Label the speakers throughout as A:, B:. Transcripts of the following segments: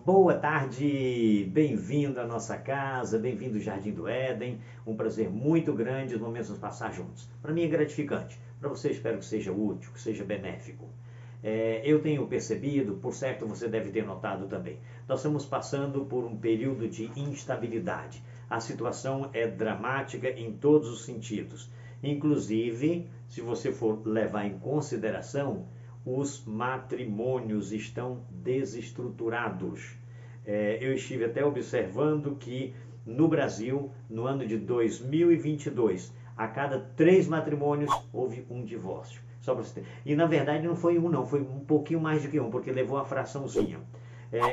A: Boa tarde, bem-vindo à nossa casa, bem-vindo ao Jardim do Éden. Um prazer muito grande os momentos nos passar juntos. Para mim é gratificante, para você espero que seja útil, que seja benéfico. Eu tenho percebido, por certo você deve ter notado também, nós estamos passando por um período de instabilidade. A situação é dramática em todos os sentidos. Inclusive, se você for levar em consideração, os matrimônios estão desestruturados. Eu estive até observando que no Brasil, no ano de 2022, a cada 3 matrimônios houve um divórcio. Só para você ter. E na verdade não foi um, não, foi um pouquinho mais do que um, porque levou a fraçãozinha.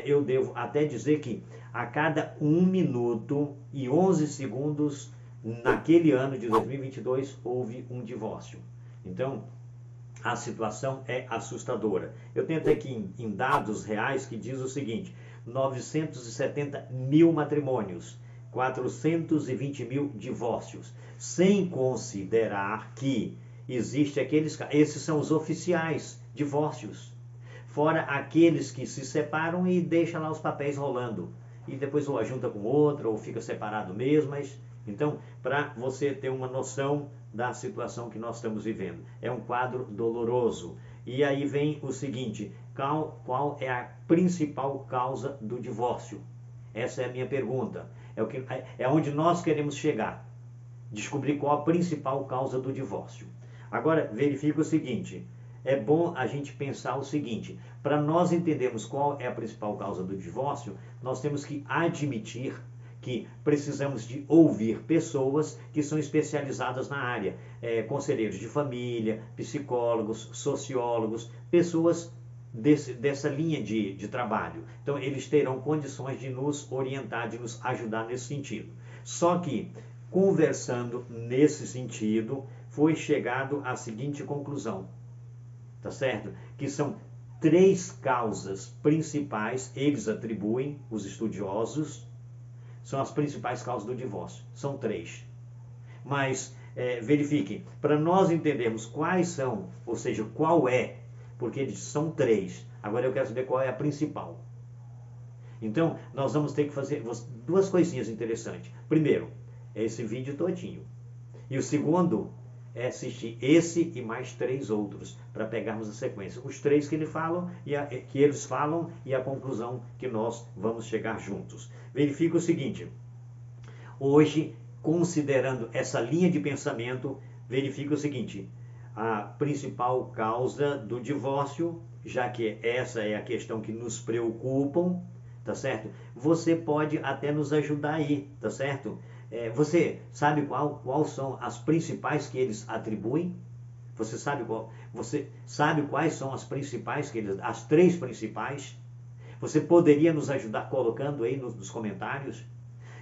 A: Eu devo até dizer que a cada 1 minuto e 11 segundos, naquele ano de 2022, houve um divórcio. Então, a situação é assustadora. Eu tenho até aqui em dados reais que diz o seguinte: 970 mil matrimônios, 420 mil divórcios, sem considerar que existe esses são os oficiais divórcios, fora aqueles que se separam e deixam lá os papéis rolando, e depois ou junta com outra, ou fica separado mesmo, mas então, para você ter uma noção da situação que nós estamos vivendo, é um quadro doloroso. E aí vem o seguinte: qual é a principal causa do divórcio? Essa é a minha pergunta. É onde nós queremos chegar. Descobrir qual a principal causa do divórcio. Agora, verifica o seguinte: é bom a gente pensar o seguinte: para nós entendermos qual é a principal causa do divórcio, nós temos que admitir que precisamos de ouvir pessoas que são especializadas na área, conselheiros de família, psicólogos, sociólogos, pessoas dessa linha de trabalho. Então, eles terão condições de nos orientar, de nos ajudar nesse sentido. Só que, conversando nesse sentido, foi chegado à seguinte conclusão, tá certo? Que são 3 causas principais, eles atribuem, os estudiosos, são as principais causas do divórcio. São 3. Mas verifiquem, para nós entendermos quais são, ou seja, qual é, porque eles são 3. Agora eu quero saber qual é a principal. Então, nós vamos ter que fazer 2 coisinhas interessantes. Primeiro, é esse vídeo todinho. E o segundo é assistir esse e mais 3 outros, para pegarmos a sequência. Os 3 que eles falam e a conclusão que nós vamos chegar juntos. Verifica o seguinte: hoje, considerando essa linha de pensamento, verifica o seguinte: a principal causa do divórcio, já que essa é a questão que nos preocupa, tá certo? Você pode até nos ajudar aí, tá certo? Você sabe qual são as principais que eles atribuem? Você sabe quais são as principais as 3 principais? Você poderia nos ajudar colocando aí nos comentários?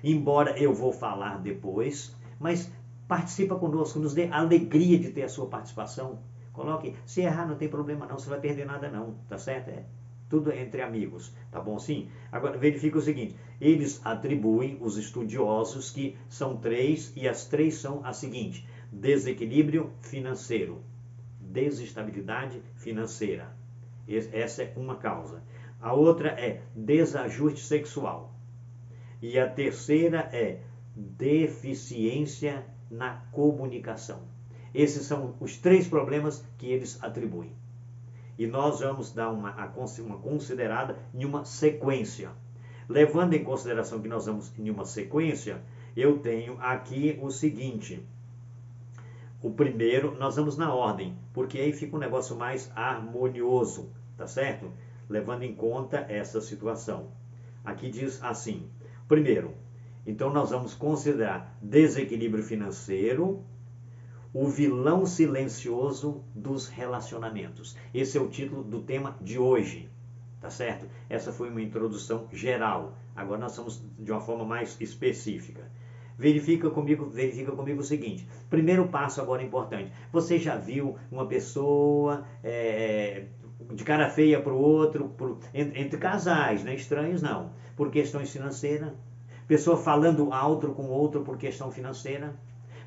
A: Embora eu vou falar depois, mas participa conosco, nos dê alegria de ter a sua participação. Coloque, se errar não tem problema não, você vai perder nada não, tá certo? Tudo entre amigos, tá bom sim? Agora verifica o seguinte: eles atribuem, os estudiosos, que são 3, e as 3 são a seguinte: desequilíbrio financeiro, desestabilidade financeira. Essa é uma causa. A outra é desajuste sexual. E a terceira é deficiência na comunicação. Esses são os 3 problemas que eles atribuem. E nós vamos dar uma considerada em uma sequência. Levando em consideração que nós vamos em uma sequência, eu tenho aqui o seguinte: o primeiro, nós vamos na ordem, porque aí fica um negócio mais harmonioso, tá certo? Levando em conta essa situação. Aqui diz assim: primeiro, então nós vamos considerar desequilíbrio financeiro, o vilão silencioso dos relacionamentos. Esse é o título do tema de hoje, tá certo? Essa foi uma introdução geral. Agora nós vamos de uma forma mais específica. Verifica comigo o seguinte: primeiro passo agora importante. Você já viu uma pessoa de cara feia para o outro, entre casais, né? Estranhos não, por questões financeiras? Pessoa falando alto com outro por questão financeira?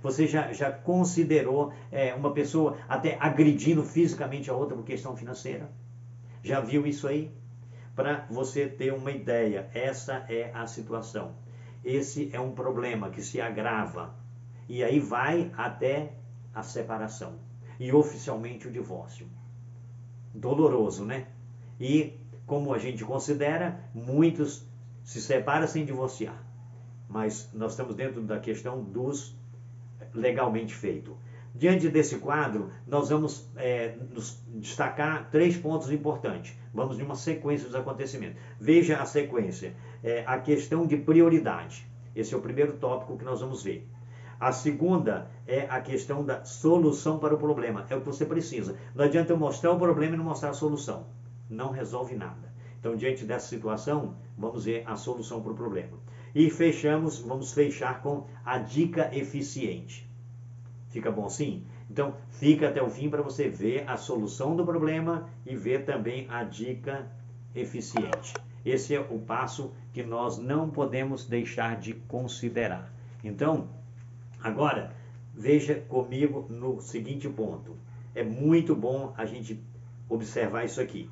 A: Você já considerou uma pessoa até agredindo fisicamente a outra por questão financeira? Já viu isso aí? para você ter uma ideia, essa é a situação. Esse é um problema que se agrava e aí vai até a separação e oficialmente o divórcio. Doloroso, né? E como a gente considera, muitos se separam sem divorciar. Mas nós estamos dentro da questão dos legalmente feito. Diante desse quadro, nós vamos nos destacar 3 pontos importantes. Vamos de uma sequência dos acontecimentos. Veja a sequência. A questão de prioridade. Esse é o primeiro tópico que nós vamos ver. A segunda é a questão da solução para o problema. É o que você precisa. Não adianta eu mostrar o problema e não mostrar a solução. Não resolve nada. Então, diante dessa situação, vamos ver a solução para o problema. E vamos fechar com a dica eficiente. Fica bom assim? Então, fica até o fim para você ver a solução do problema e ver também a dica eficiente. Esse é o passo que nós não podemos deixar de considerar. Então, agora, veja comigo no seguinte ponto. É muito bom a gente observar isso aqui.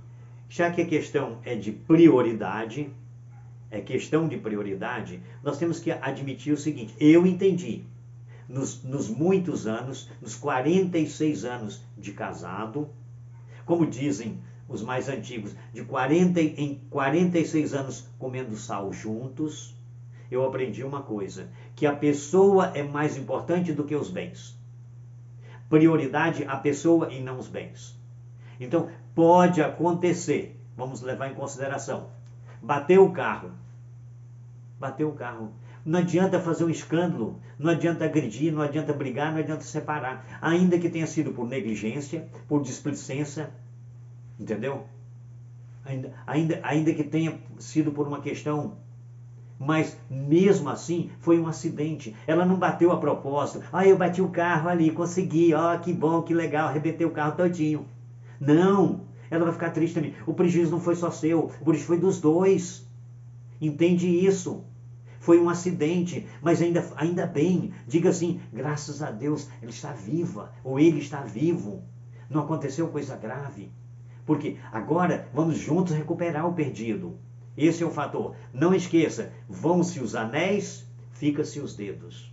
A: Já que a questão é de prioridade, nós temos que admitir o seguinte: eu entendi. Nos muitos anos, nos 46 anos de casado, como dizem os mais antigos, em 46 anos comendo sal juntos, eu aprendi uma coisa, que a pessoa é mais importante do que os bens. Prioridade a pessoa e não os bens. Então, pode acontecer, vamos levar em consideração, bateu o carro. Não adianta fazer um escândalo, não adianta agredir, não adianta brigar, não adianta separar. Ainda que tenha sido por negligência, por displicência, entendeu? Ainda que tenha sido por uma questão, mas mesmo assim foi um acidente. Ela não bateu a propósito. Eu bati o carro ali, consegui, que bom, que legal, arrebentei o carro todinho. Não, ela vai ficar triste também. O prejuízo não foi só seu, o prejuízo foi dos dois. Entende isso? Foi um acidente, mas ainda bem, diga assim, graças a Deus, ela está viva, ou ele está vivo. Não aconteceu coisa grave. Porque agora vamos juntos recuperar o perdido. Esse é o fator. Não esqueça, vão-se os anéis, fica-se os dedos.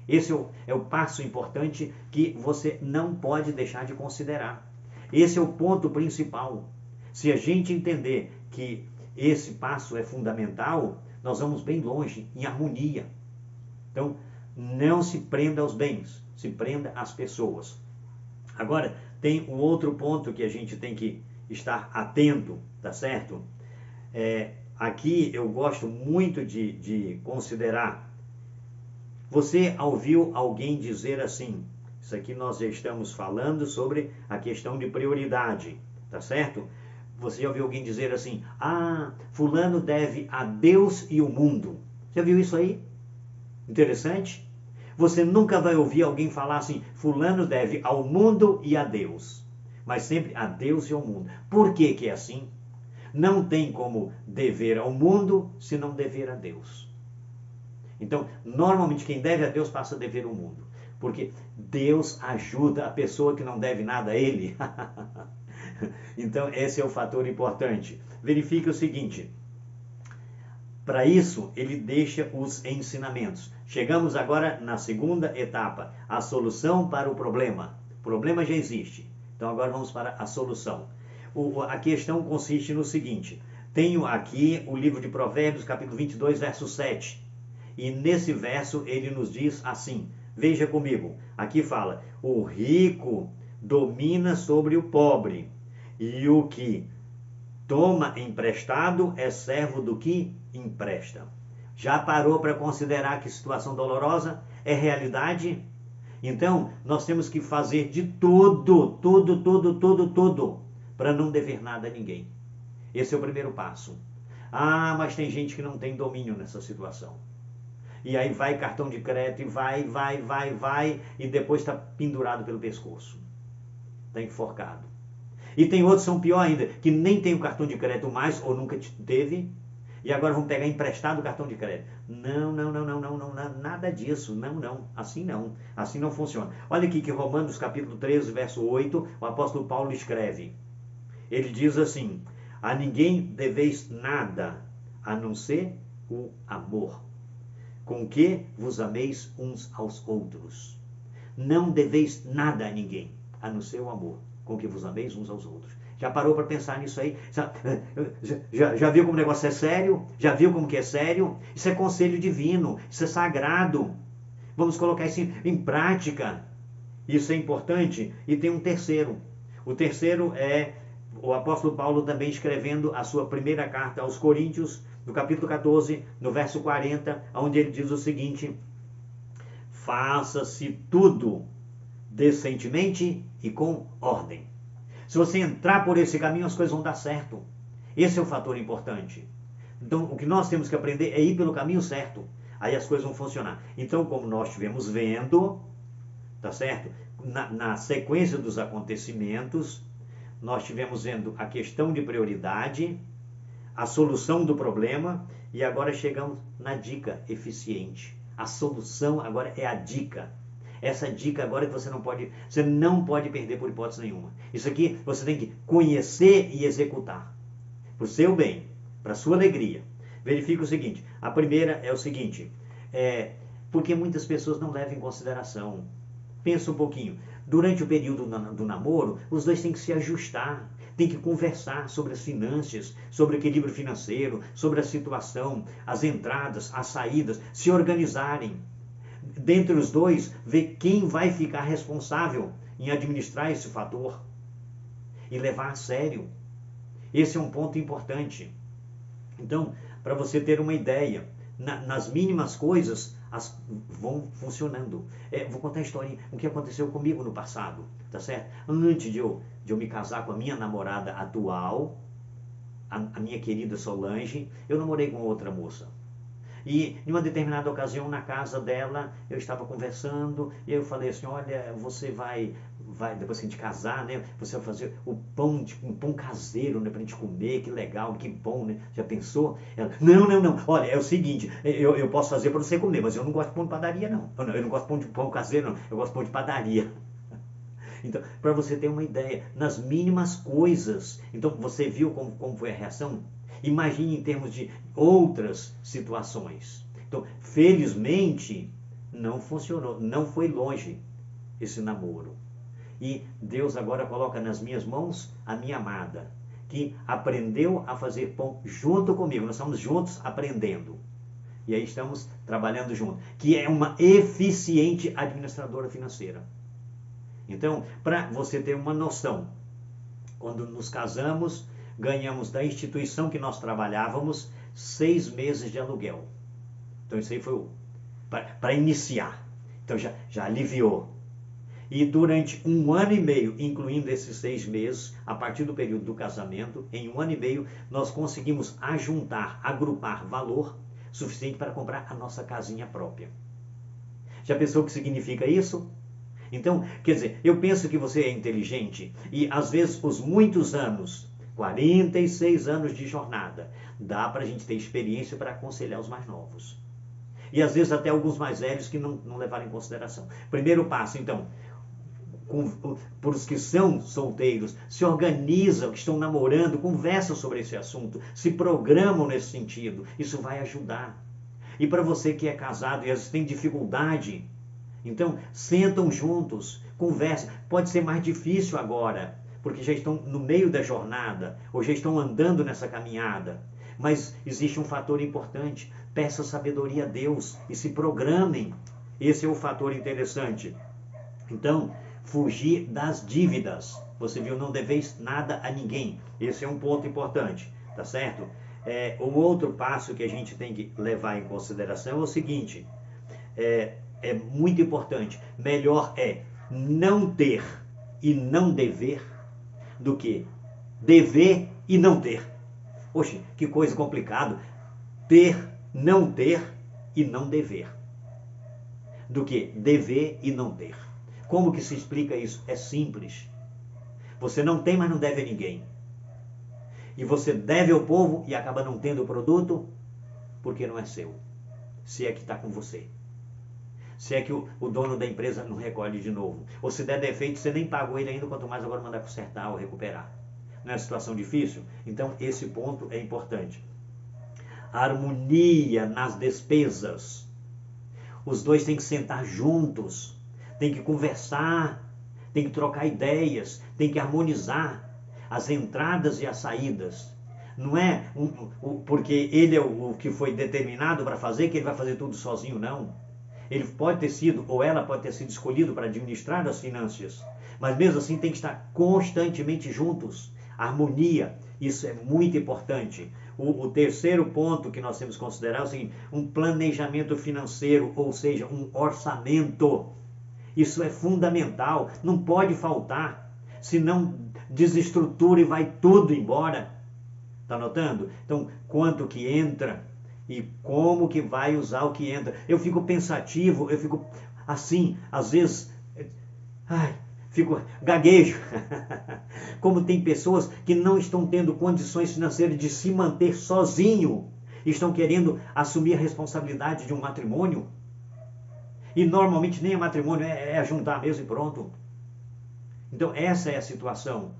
A: Esse é o passo importante que você não pode deixar de considerar. Esse é o ponto principal. Se a gente entender que esse passo é fundamental, nós vamos bem longe, em harmonia. Então, não se prenda aos bens, se prenda às pessoas. Agora, tem um outro ponto que a gente tem que estar atento, tá certo? Aqui eu gosto muito de considerar. Você ouviu alguém dizer assim, isso aqui nós já estamos falando sobre a questão de prioridade, tá certo? Você já ouviu alguém dizer assim, fulano deve a Deus e o mundo. Já viu isso aí? Interessante. Você nunca vai ouvir alguém falar assim, fulano deve ao mundo e a Deus. Mas sempre a Deus e ao mundo. Por que que é assim? Não tem como dever ao mundo se não dever a Deus. Então, normalmente quem deve a Deus passa a dever ao mundo. Porque Deus ajuda a pessoa que não deve nada a Ele. Então, esse é o fator importante. Verifique o seguinte. Para isso, ele deixa os ensinamentos. Chegamos agora na segunda etapa. A solução para o problema. O problema já existe. Então, agora vamos para a solução. A questão consiste no seguinte. Tenho aqui o livro de Provérbios, capítulo 22, verso 7. E nesse verso ele nos diz assim. Veja comigo. Aqui fala. O rico domina sobre o pobre. E o que toma emprestado é servo do que empresta. Já parou para considerar que situação dolorosa é realidade? Então, nós temos que fazer de tudo, para não dever nada a ninguém. Esse é o primeiro passo. Mas tem gente que não tem domínio nessa situação. E aí vai cartão de crédito e vai, e depois está pendurado pelo pescoço. Está enforcado. E tem outros que são pior ainda, que nem tem o cartão de crédito mais, ou nunca teve, e agora vão pegar emprestado o cartão de crédito. Não, nada disso, não, assim não funciona. Olha aqui que Romanos capítulo 13, verso 8, o apóstolo Paulo escreve. Ele diz assim, A ninguém deveis nada, a não ser o amor, com que vos ameis uns aos outros. Não deveis nada a ninguém, a não ser o amor, com que vos ameis uns aos outros. Já parou para pensar nisso aí? Já viu como o negócio é sério? Já viu como que é sério? Isso é conselho divino, isso é sagrado. Vamos colocar isso em prática. Isso é importante. E tem um terceiro. O terceiro é o apóstolo Paulo também escrevendo a sua primeira carta aos Coríntios, no capítulo 14, no verso 40, onde ele diz o seguinte: faça-se tudo decentemente e com ordem. Se você entrar por esse caminho, as coisas vão dar certo. Esse é o fator importante. Então, o que nós temos que aprender é ir pelo caminho certo. Aí as coisas vão funcionar. Então, como nós estivemos vendo, tá certo? Na sequência dos acontecimentos, nós estivemos vendo a questão de prioridade, a solução do problema, e agora chegamos na dica eficiente. A solução agora é a dica. Essa dica agora que você não pode perder por hipótese nenhuma. Isso aqui você tem que conhecer e executar. Para o seu bem, para a sua alegria. Verifique o seguinte, a primeira é o seguinte, porque muitas pessoas não levam em consideração. Pensa um pouquinho, durante o período do namoro, os dois têm que se ajustar, têm que conversar sobre as finanças, sobre o equilíbrio financeiro, sobre a situação, as entradas, as saídas, se organizarem. Dentre os dois, ver quem vai ficar responsável em administrar esse fator e levar a sério. Esse é um ponto importante. Então, para você ter uma ideia, nas mínimas coisas, vão funcionando. Vou contar a historinha, o que aconteceu comigo no passado, tá certo? Antes de eu me casar com a minha namorada atual, a minha querida Solange, eu namorei com outra moça. E em uma determinada ocasião, na casa dela, eu estava conversando, e eu falei assim, olha, você vai depois que a gente casar, né, você vai fazer um pão caseiro, né, pra gente comer, que legal, que bom, né, já pensou? Ela, não, olha, é o seguinte, eu posso fazer para você comer, mas eu não gosto de pão de padaria, não. Eu não gosto de pão caseiro, não, eu gosto de pão de padaria. Então, para você ter uma ideia, nas mínimas coisas, então você viu como foi a reação? Imagine em termos de outras situações. Então, felizmente, não funcionou, não foi longe esse namoro. E Deus agora coloca nas minhas mãos a minha amada, que aprendeu a fazer pão junto comigo. Nós estamos juntos aprendendo. E aí estamos trabalhando junto. Que é uma eficiente administradora financeira. Então, para você ter uma noção, quando nos casamos, ganhamos da instituição que nós trabalhávamos 6 meses de aluguel. Então isso aí foi para iniciar. Então já aliviou. E durante 1 ano e meio, incluindo esses 6 meses, a partir do período do casamento, em 1 ano e meio, nós conseguimos agrupar valor suficiente para comprar a nossa casinha própria. Já pensou o que significa isso? Então, quer dizer, eu penso que você é inteligente e às vezes os muitos anos, 46 anos de jornada, dá para a gente ter experiência para aconselhar os mais novos. E às vezes até alguns mais velhos que não levaram em consideração. Primeiro passo, então, por os que são solteiros, se organizam, que estão namorando, conversam sobre esse assunto, se programam nesse sentido. Isso vai ajudar. E para você que é casado e às vezes tem dificuldade, então sentam juntos, conversam. Pode ser mais difícil agora, porque já estão no meio da jornada, ou já estão andando nessa caminhada. Mas existe um fator importante, peça sabedoria a Deus e se programem. Esse é o fator interessante. Então, fugir das dívidas. Você viu, não deveis nada a ninguém. Esse é um ponto importante, tá certo? O outro passo que a gente tem que levar em consideração é o seguinte, é muito importante, melhor é não ter e não dever do que dever e não ter. Poxa, que coisa complicada, não ter e não dever, do que dever e não ter. Como que se explica isso? É simples. Você não tem, mas não deve a ninguém. E você deve ao povo e acaba não tendo o produto porque não é seu. Se é que está com você. Se é que o dono da empresa não recolhe de novo. Ou se der defeito, você nem pagou ele ainda, quanto mais agora mandar consertar ou recuperar. não é uma situação difícil? Então, esse ponto é importante. Harmonia nas despesas. Os dois têm que sentar juntos, têm que conversar, têm que trocar ideias, têm que harmonizar as entradas e as saídas. Não é porque ele é o que foi determinado para fazer, que ele vai fazer tudo sozinho, não. Ele pode ter sido, ou ela pode ter sido escolhido para administrar as finanças, mas mesmo assim tem que estar constantemente juntos. Harmonia, isso é muito importante. O terceiro ponto que nós temos que considerar é o seguinte: um planejamento financeiro, ou seja, um orçamento. Isso é fundamental, não pode faltar, senão desestrutura e vai tudo embora. Está notando? Então, quanto que entra e como que vai usar o que entra. Eu fico pensativo, eu fico assim, às vezes, fico gaguejo. Como tem pessoas que não estão tendo condições financeiras de se manter sozinho, estão querendo assumir a responsabilidade de um matrimônio. E normalmente nem é matrimônio, é juntar mesmo e pronto. Então essa é a situação.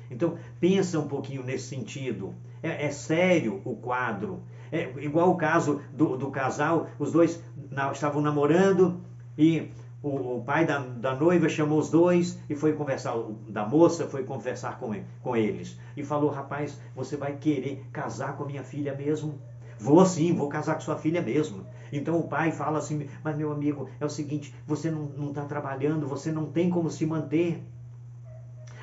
A: Então pensa um pouquinho nesse sentido. É sério o quadro. É igual o caso do casal, os dois estavam namorando e o pai da noiva chamou os dois e foi conversar, da moça foi conversar com eles. E falou: rapaz, você vai querer casar com a minha filha mesmo? Vou sim, vou casar com sua filha mesmo. Então o pai fala assim: mas meu amigo, é o seguinte, você não está trabalhando, você não tem como se manter.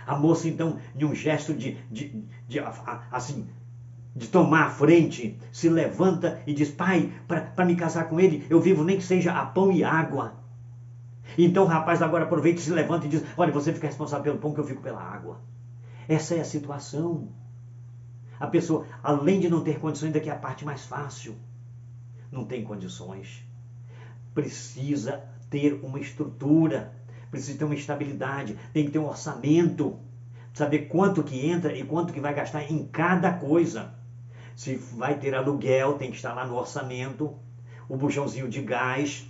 A: A moça então, em um gesto de tomar a frente, se levanta e diz: pai, para me casar com ele, eu vivo nem que seja a pão e água. Então o rapaz agora aproveita e se levanta e diz: olha, você fica responsável pelo pão, que eu fico pela água. Essa é a situação. A pessoa, além de não ter condições, ainda que é a parte mais fácil, não tem condições. Precisa ter uma estrutura, precisa ter uma estabilidade, tem que ter um orçamento, saber quanto que entra e quanto que vai gastar em cada coisa. Se vai ter aluguel, tem que estar lá no orçamento, o bujãozinho de gás,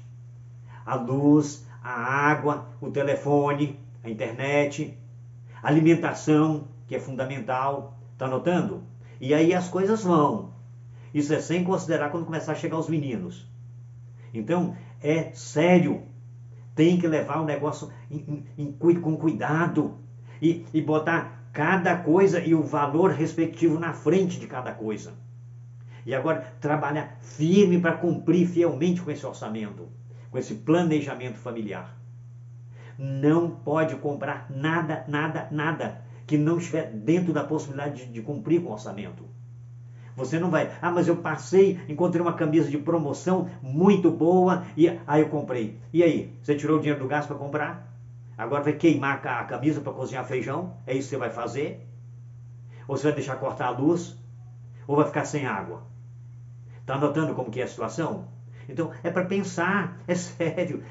A: a luz, a água, o telefone, a internet, a alimentação, que é fundamental. Está notando? E aí as coisas vão. Isso é sem considerar quando começar a chegar os meninos. Então, é sério. Tem que levar o negócio com cuidado. E botar cada coisa e o valor respectivo na frente de cada coisa. E agora, trabalhar firme para cumprir fielmente com esse orçamento, com esse planejamento familiar. Não pode comprar nada que não estiver dentro da possibilidade de cumprir com o orçamento. Você não vai: mas eu passei, encontrei uma camisa de promoção muito boa e aí eu comprei. E aí, você tirou o dinheiro do gasto para comprar? Agora vai queimar a camisa para cozinhar feijão? É isso que você vai fazer? Ou você vai deixar cortar a luz? Ou vai ficar sem água? Está notando como que é a situação? Então, é para pensar, é sério,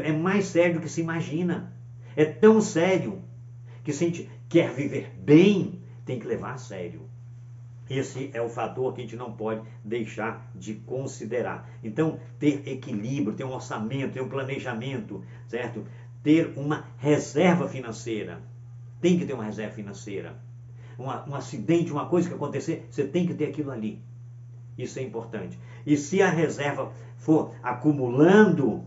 A: é mais sério do que se imagina. É tão sério que se a gente quer viver bem, tem que levar a sério. Esse é o fator que a gente não pode deixar de considerar. Então, ter equilíbrio, ter um orçamento, ter um planejamento, certo? Ter uma reserva financeira. Tem que ter uma reserva financeira. Um acidente, uma coisa que acontecer, você tem que ter aquilo ali. Isso é importante. E se a reserva for acumulando,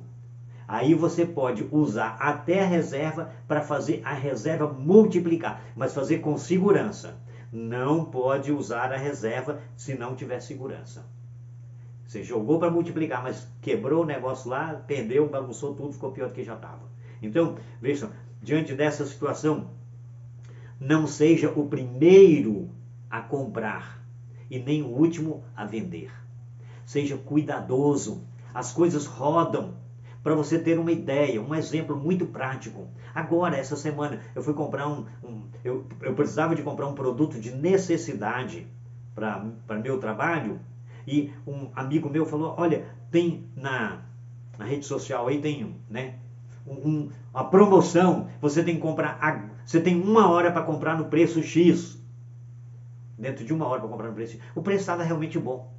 A: aí você pode usar até a reserva para fazer a reserva multiplicar, mas fazer com segurança. Não pode usar a reserva se não tiver segurança. Você jogou para multiplicar, mas quebrou o negócio lá, perdeu, bagunçou tudo, ficou pior do que já estava. Então, vejam, diante dessa situação, não seja o primeiro a comprar e nem o último a vender. Seja cuidadoso. As coisas rodam. Para você ter uma ideia, um exemplo muito prático. Agora, essa semana, eu fui comprar eu precisava de comprar um produto de necessidade para meu trabalho, e um amigo meu falou: olha, tem na rede social aí, tem, né, uma promoção, você tem que comprar, você tem 1 hora para comprar no preço X. Dentro de 1 hora para comprar no preço X. O preço estava realmente bom.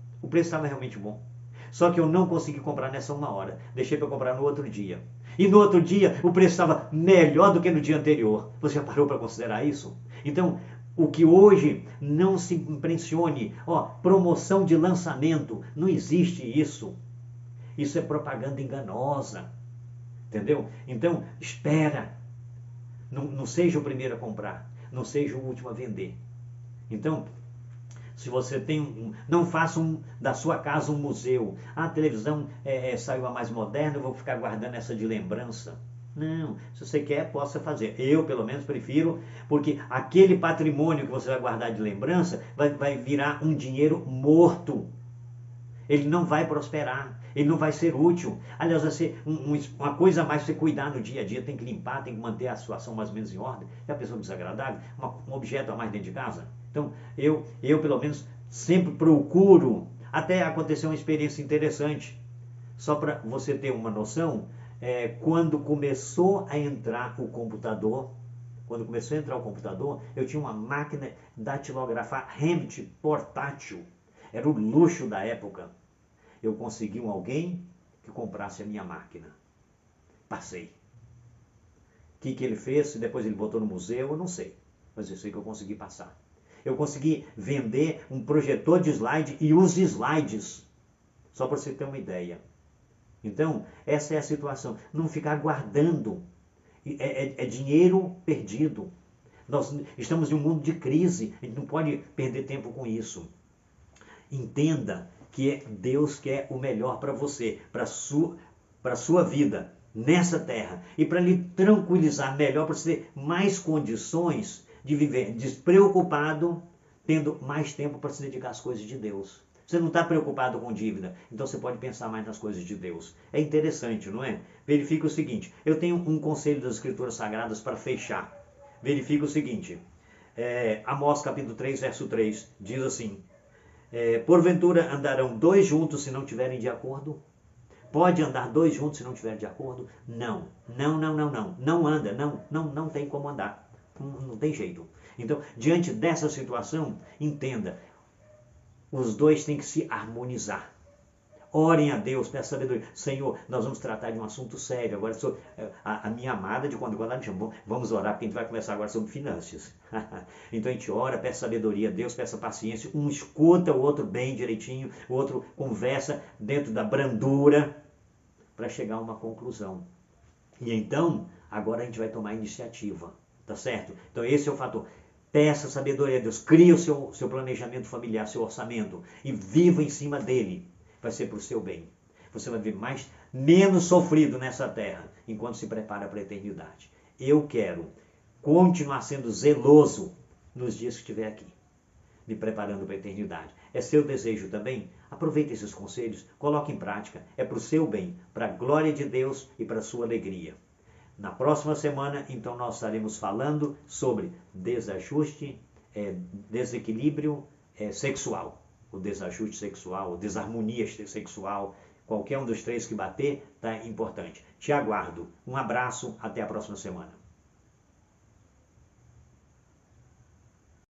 A: Só que eu não consegui comprar nessa 1 hora. Deixei para comprar no outro dia. E no outro dia o preço estava melhor do que no dia anterior. Você já parou para considerar isso? Então, O que hoje não se impressione, ó, promoção de lançamento, não existe isso. Isso é propaganda enganosa, entendeu? Então, espera, não seja o primeiro a comprar, não seja o último a vender. Então, se você tem não faça da sua casa um museu. A televisão saiu a mais moderna, eu vou ficar guardando essa de lembrança. Não, se você quer, possa fazer. Eu, pelo menos, prefiro, porque aquele patrimônio que você vai guardar de lembrança vai virar um dinheiro morto. Ele não vai prosperar, ele não vai ser útil. Aliás, vai ser uma coisa a mais para você cuidar no dia a dia. Tem que limpar, tem que manter a situação mais ou menos em ordem. É a pessoa desagradável, um objeto a mais dentro de casa. Então, eu pelo menos, sempre procuro. Até aconteceu uma experiência interessante. Só para você ter uma noção, quando começou a entrar o computador, eu tinha uma máquina datilografar Hamlet portátil. Era o luxo da época. Eu consegui alguém que comprasse a minha máquina. Passei. O que ele fez? Depois ele botou no museu, eu não sei. Mas eu sei que eu consegui passar. Eu consegui vender um projetor de slide e os slides. Só para você ter uma ideia. Então, essa é a situação. Não ficar guardando. É dinheiro perdido. Nós estamos em um mundo de crise. A gente não pode perder tempo com isso. Entenda que Deus quer o melhor para você, para a sua vida nessa terra. E para lhe tranquilizar melhor, para você ter mais condições de viver despreocupado, tendo mais tempo para se dedicar às coisas de Deus. Você não está preocupado com dívida, então você pode pensar mais nas coisas de Deus. É interessante, não é? Verifique o seguinte, eu tenho um conselho das Escrituras Sagradas para fechar. Verifique o seguinte, Amós capítulo 3, verso 3, diz assim, porventura andarão dois juntos se não tiverem de acordo? Pode andar dois juntos se não tiverem de acordo? Não, não anda, não tem como andar, não tem jeito. Então, diante dessa situação, entenda, os dois têm que se harmonizar. Orem a Deus, peçam sabedoria. Senhor, nós vamos tratar de um assunto sério. Agora, a minha amada, de quando ela me chamou, vamos orar, porque a gente vai conversar agora sobre finanças. Então a gente ora, peça sabedoria a Deus, peça paciência. Um escuta o outro bem direitinho, o outro conversa dentro da brandura, para chegar a uma conclusão. E então, agora a gente vai tomar iniciativa, tá certo? Então esse é o fator. Peça sabedoria a Deus, crie o seu planejamento familiar, seu orçamento, e viva em cima dele. Vai ser para o seu bem. Você vai ver menos sofrido nessa terra, enquanto se prepara para a eternidade. Eu quero continuar sendo zeloso nos dias que estiver aqui, me preparando para a eternidade. É seu desejo também? Aproveite esses conselhos, coloque em prática. É para o seu bem, para a glória de Deus e para a sua alegria. Na próxima semana, então, nós estaremos falando sobre desajuste, desequilíbrio sexual. O desajuste sexual, desarmonia sexual, qualquer um dos três que bater, tá importante. Te aguardo. Um abraço, até a próxima semana.